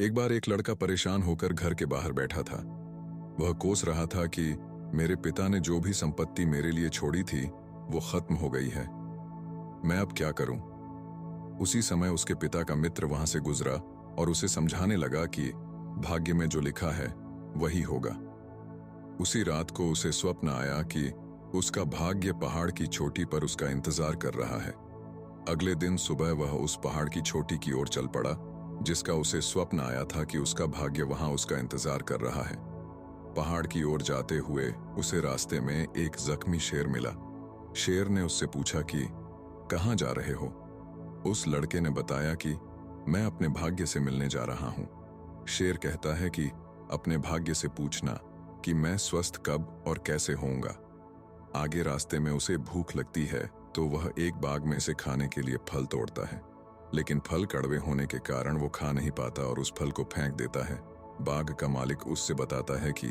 एक बार एक लड़का परेशान होकर घर के बाहर बैठा था। वह कोस रहा था कि मेरे पिता ने जो भी संपत्ति मेरे लिए छोड़ी थी वो खत्म हो गई है। मैं अब क्या करूं? उसी समय उसके पिता का मित्र वहां से गुजरा और उसे समझाने लगा कि भाग्य में जो लिखा है वही होगा। उसी रात को उसे स्वप्न आया कि उसका भाग्य पहाड़ की चोटी पर उसका इंतजार कर रहा है। अगले दिन सुबह वह उस पहाड़ की चोटी की ओर चल पड़ा जिसका उसे स्वप्न आया था कि उसका भाग्य वहां उसका इंतजार कर रहा है। पहाड़ की ओर जाते हुए उसे रास्ते में एक जख्मी शेर मिला। शेर ने उससे पूछा कि कहाँ जा रहे हो? उस लड़के ने बताया कि मैं अपने भाग्य से मिलने जा रहा हूं। शेर कहता है कि अपने भाग्य से पूछना कि मैं स्वस्थ कब और कैसे होऊंगा। आगे रास्ते में उसे भूख लगती है तो वह एक बाग में से खाने के लिए फल तोड़ता है, लेकिन फल कड़वे होने के कारण वो खा नहीं पाता और उस फल को फेंक देता है। बाग का मालिक उससे बताता है कि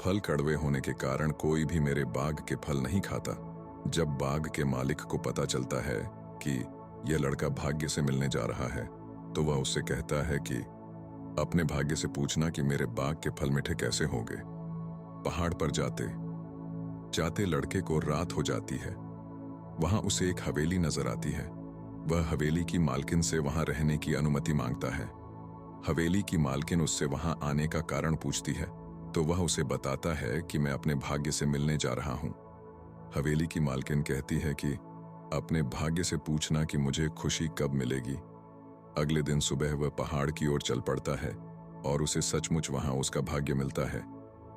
फल कड़वे होने के कारण कोई भी मेरे बाग के फल नहीं खाता। जब बाग के मालिक को पता चलता है कि यह लड़का भाग्य से मिलने जा रहा है तो वह उससे कहता है कि अपने भाग्य से पूछना कि मेरे बाग के फल मीठे कैसे होंगे। पहाड़ पर जाते जाते लड़के को रात हो जाती है। वहां उसे एक हवेली नजर आती है। वह हवेली की मालकिन से वहां रहने की अनुमति मांगता है। हवेली की मालकिन उससे वहां आने का कारण पूछती है तो वह उसे बताता है कि मैं अपने भाग्य से मिलने जा रहा हूं। हवेली की मालकिन कहती है कि अपने भाग्य से पूछना कि मुझे खुशी कब मिलेगी। अगले दिन सुबह वह पहाड़ की ओर चल पड़ता है और उसे सचमुच वहां उसका भाग्य मिलता है।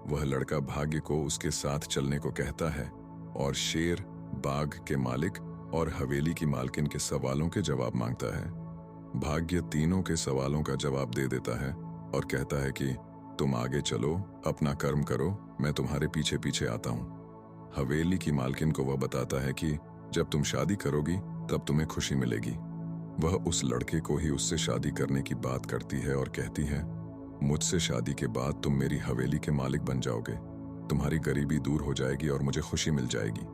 वह लड़का भाग्य को उसके साथ चलने को कहता है और शेर, बाग के मालिक और हवेली की मालकिन के सवालों के जवाब मांगता है। भाग्य तीनों के सवालों का जवाब दे देता है और कहता है कि तुम आगे चलो, अपना कर्म करो, मैं तुम्हारे पीछे पीछे आता हूं। हवेली की मालकिन को वह बताता है कि जब तुम शादी करोगी तब तुम्हें खुशी मिलेगी। वह उस लड़के को ही उससे शादी करने की बात करती है और कहती है मुझसे शादी के बाद तुम मेरी हवेली के मालिक बन जाओगे, तुम्हारी गरीबी दूर हो जाएगी और मुझे खुशी मिल जाएगी।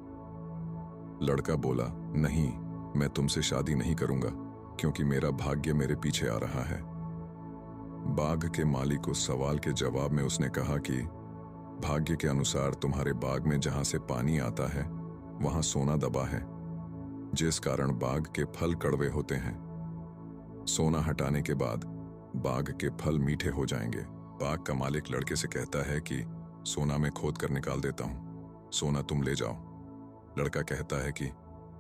लड़का बोला, नहीं, मैं तुमसे शादी नहीं करूंगा क्योंकि मेरा भाग्य मेरे पीछे आ रहा है। बाग के मालिक उस सवाल के जवाब में उसने कहा कि भाग्य के अनुसार तुम्हारे बाग में जहां से पानी आता है वहां सोना दबा है, जिस कारण बाग के फल कड़वे होते हैं। सोना हटाने के बाद बाग के फल मीठे हो जाएंगे। बाग का मालिक लड़के से कहता है कि सोना मैं खोद कर निकाल देता हूं, सोना तुम ले जाओ। लड़का कहता है कि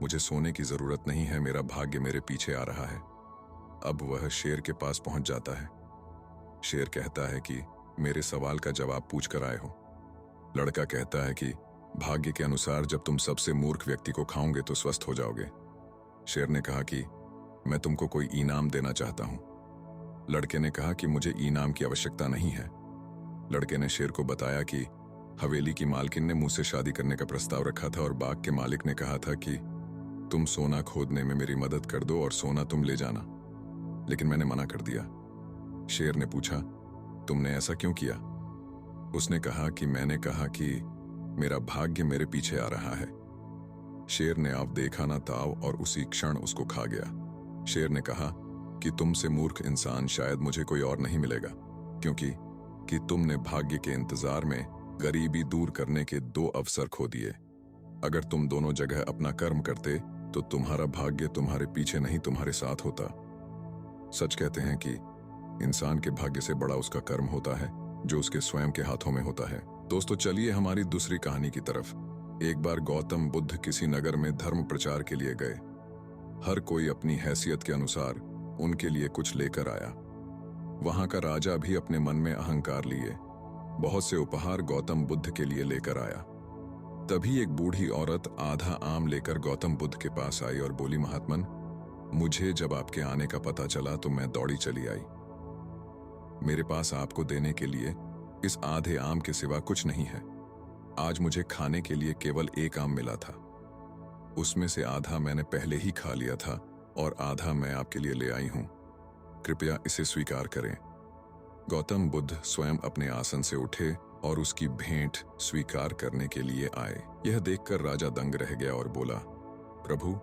मुझे सोने की जरूरत नहीं है, मेरा भाग्य मेरे पीछे आ रहा है। अब वह शेर के पास पहुंच जाता है। शेर कहता है कि मेरे सवाल का जवाब पूछ कर आए हो। लड़का कहता है कि भाग्य के अनुसार जब तुम सबसे मूर्ख व्यक्ति को खाओगे तो स्वस्थ हो जाओगे। शेर ने कहा कि मैं तुमको कोई इनाम देना चाहता हूं। लड़के ने कहा कि मुझे इनाम की आवश्यकता नहीं है। लड़के ने शेर को बताया कि हवेली की मालकिन ने मुझसे शादी करने का प्रस्ताव रखा था और बाग के मालिक ने कहा था कि तुम सोना खोदने में मेरी मदद कर दो और सोना तुम ले जाना, लेकिन मैंने मना कर दिया। शेर ने पूछा, तुमने ऐसा क्यों किया? उसने कहा कि मैंने कहा कि मेरा भाग्य मेरे पीछे आ रहा है। शेर ने आप देखा ना ताव और उसी क्षण उसको खा गया। शेर ने कहा कि तुमसे मूर्ख इंसान शायद मुझे कोई और नहीं मिलेगा, क्योंकि तुमने भाग्य के इंतजार में गरीबी दूर करने के 2 अवसर खो दिए। अगर तुम दोनों जगह अपना कर्म करते तो तुम्हारा भाग्य तुम्हारे पीछे नहीं तुम्हारे साथ होता। सच कहते हैं कि इंसान के भाग्य से बड़ा उसका कर्म होता है जो उसके स्वयं के हाथों में होता है। दोस्तों, चलिए हमारी दूसरी कहानी की तरफ। एक बार गौतम बुद्ध किसी नगर में धर्म प्रचार के लिए गए। हर कोई अपनी हैसियत के अनुसार उनके लिए कुछ लेकर आया। वहां का राजा भी अपने मन में अहंकार लिए बहुत से उपहार गौतम बुद्ध के लिए लेकर आया। तभी एक बूढ़ी औरत आधा आम लेकर गौतम बुद्ध के पास आई और बोली, महात्मन, मुझे जब आपके आने का पता चला तो मैं दौड़ी चली आई। मेरे पास आपको देने के लिए इस आधे आम के सिवा कुछ नहीं है। आज मुझे खाने के लिए केवल 1 आम मिला था, उसमें से आधा मैंने पहले ही खा लिया था और आधा मैं आपके लिए ले आई हूं। कृपया इसे स्वीकार करें। गौतम बुद्ध स्वयं अपने आसन से उठे और उसकी भेंट स्वीकार करने के लिए आए। यह देखकर राजा दंग रह गया और बोला, प्रभु,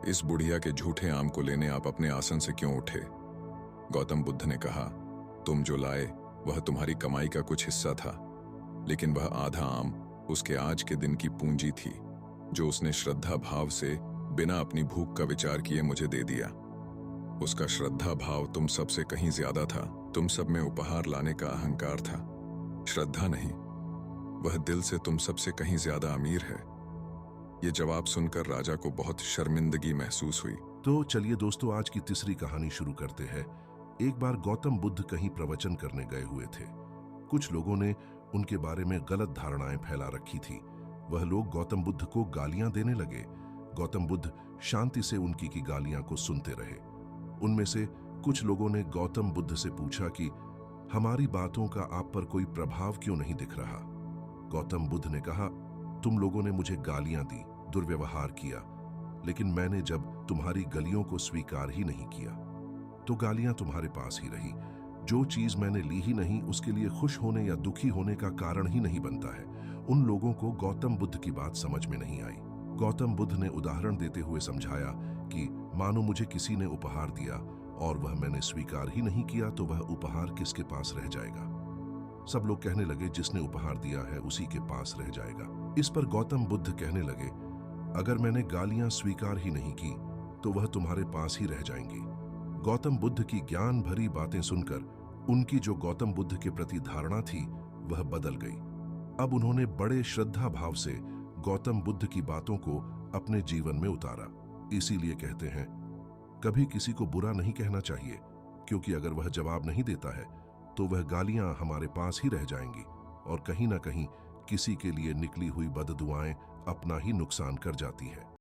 इस बुढ़िया के झूठे आम को लेने आप अपने आसन से क्यों उठे? गौतम बुद्ध ने कहा, तुम जो लाए वह तुम्हारी कमाई का कुछ हिस्सा था, लेकिन वह आधा आम उसके आज के दिन की पूंजी थी, जो उसने श्रद्धा भाव से बिना अपनी भूख का विचार किए मुझे दे दिया। उसका श्रद्धा भाव तुम सबसे कहीं ज्यादा था। तुम सब में उपहार लाने का अहंकार था, श्रद्धा नहीं। वह दिल से तुम सबसे कहीं ज्यादा अमीर है। ये जवाब सुनकर राजा को बहुत शर्मिंदगी महसूस हुई। तो चलिए दोस्तों, आज की तीसरी कहानी शुरू करते हैं। एक बार गौतम बुद्ध कहीं प्रवचन करने गए हुए थे। कुछ लोगों ने उनके बारे में गलत धारणाएं फैला रखी थी। वह लोग गौतम बुद्ध को गालियां देने लगे। गौतम बुद्ध शांति से उनकी की गालियां को सुनते रहे। उनमें से कुछ लोगों ने गौतम बुद्ध से पूछा कि हमारी बातों का आप पर कोई प्रभाव क्यों नहीं दिख रहा। गौतम बुद्ध ने कहा, तुम लोगों ने मुझे गालियां दी, दुर्व्यवहार किया, लेकिन मैंने जब तुम्हारी गलियों को स्वीकार ही नहीं किया तो गालियां तुम्हारे पास ही रही। जो चीज मैंने ली ही नहीं उसके लिए खुश होने या दुखी होने का कारण ही नहीं बनता है। उन लोगों को गौतम बुद्ध की बात समझ में नहीं आई। गौतम बुद्ध ने उदाहरण देते हुए समझाया कि मानो मुझे किसी ने उपहार दिया और वह मैंने स्वीकार ही नहीं किया तो वह उपहार किसके पास रह जाएगा। सब लोग कहने लगे, जिसने उपहार दिया है उसी के पास रह जाएगा। इस पर गौतम बुद्ध कहने लगे, अगर मैंने गालियां स्वीकार ही नहीं की तो वह तुम्हारे पास ही रह जाएंगी। गौतम बुद्ध की ज्ञान भरी बातें सुनकर उनकी जो गौतम बुद्ध के प्रति धारणा थी वह बदल गई। अब उन्होंने बड़े श्रद्धा भाव से गौतम बुद्ध की बातों को अपने जीवन में उतारा। इसीलिए कहते हैं, कभी किसी को बुरा नहीं कहना चाहिए, क्योंकि अगर वह जवाब नहीं देता है तो वह गालियां हमारे पास ही रह जाएंगी और कहीं ना कहीं किसी के लिए निकली हुई बददुआएं अपना ही नुकसान कर जाती है।